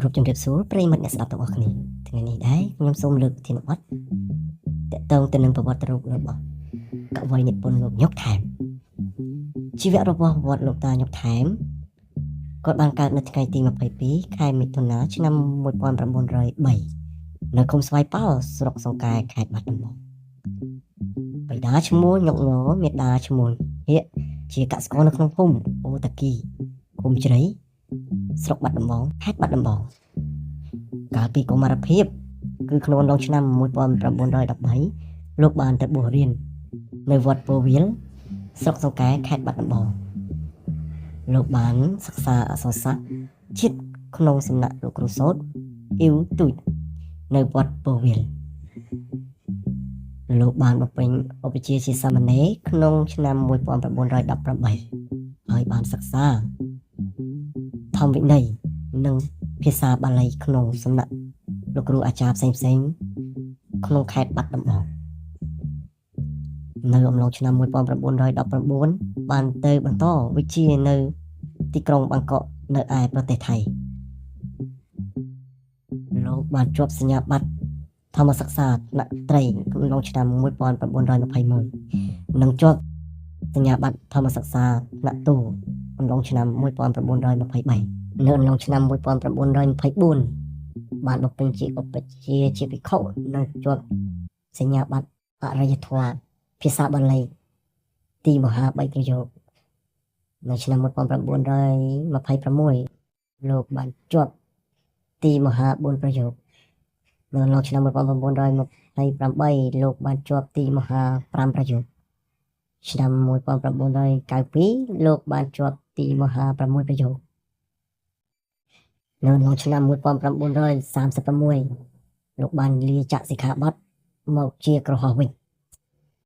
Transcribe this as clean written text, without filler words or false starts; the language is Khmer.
រូបជំរាបសួរប្រិយមិត្តអ្នកស្ដាប់ទាំងអស់គ្នាថ្ងៃនេះដែរខ្ញុំសូមលើកធានបទតកតងទៅនឹងប្រវត្តិរូបរបស់កវីនិពន្ធលោកញុកថែមជីវៈរបស់វត្តលោកតាញុកថែមគាត់បានកើតនៅថ្ងៃទី22ខែមិថុនាឆ្នាំ1903នៅឃុំស្វាយប៉ោស្រុកសង្កែខេត្តបាត់ដំបងបិតាឈ្មោះញុកងមាតាឈ្មោះហៀកជាកសិករនៅក្នុងភូមិអូតាគីឃុំជ្រៃស្រុកបាត់ដំបងខេត្តបាត់ដំបងកាលពីកុមារភាពគឺក្នុងអំឡុងឆ្នាំ1913លោកបានទៅបួសរៀននៅវត្តពោវិលស្រុកសង្កែខេត្តបាត់ដំបងលោកបានសិក្សាអក្សរសាស្ត្រជាតិក្នុងសំណាក់លោកគ្រូសូត្រអ៊ីវទូចនៅវត្តពោវិលលោកបានបំពេញឧបជាជាសាមណេរក្នុងឆ្នាំ1918ហើយបានសិក្សាធម្មវិន័យនិងភាសាបាលីក្នុងសំណាក់លោកគ្រូអាចារ្យផ្សេងៗក្នុងខេត្តបាត់ដំបងនៅអំឡុងឆ្នាំ1919បានទៅបន្តវិជ្ជានៅទីក្រុងបាងកកនៅឯប្រទេសថៃលោកបានជាប់សញ្ញាបត្រធម្មសិក្សាថ្នាក់ត្រីក្នុងឆ្នាំ1921និងជាប់សញ្ញាបត្រធម្មសិក្សាថ្នាក់ទូអំឡុងឆ្នាំ1923នៅអំឡុងឆ្នាំ1924បានបំពេញជាឧបជាជាភិក្ខុនិងជាប់សញ្ញាបត្រអរិយធម៌ភាសាបាលីទីមហា3ប្រយោគនៅឆ្នាំ1926លោកបានជាប់ទីមហា4ប្រយោគនៅអំឡុងឆ្នាំ1928លោកបានជាប់ទីមហា5ប្រយោគឆ្នាំ1992លោកបានជាប់ទីមហា6ប្រយោគនៅក្នុងឆ្នាំ1936លោកបានលាចាកសិក្ខាបទមកជាក្រហមវិញ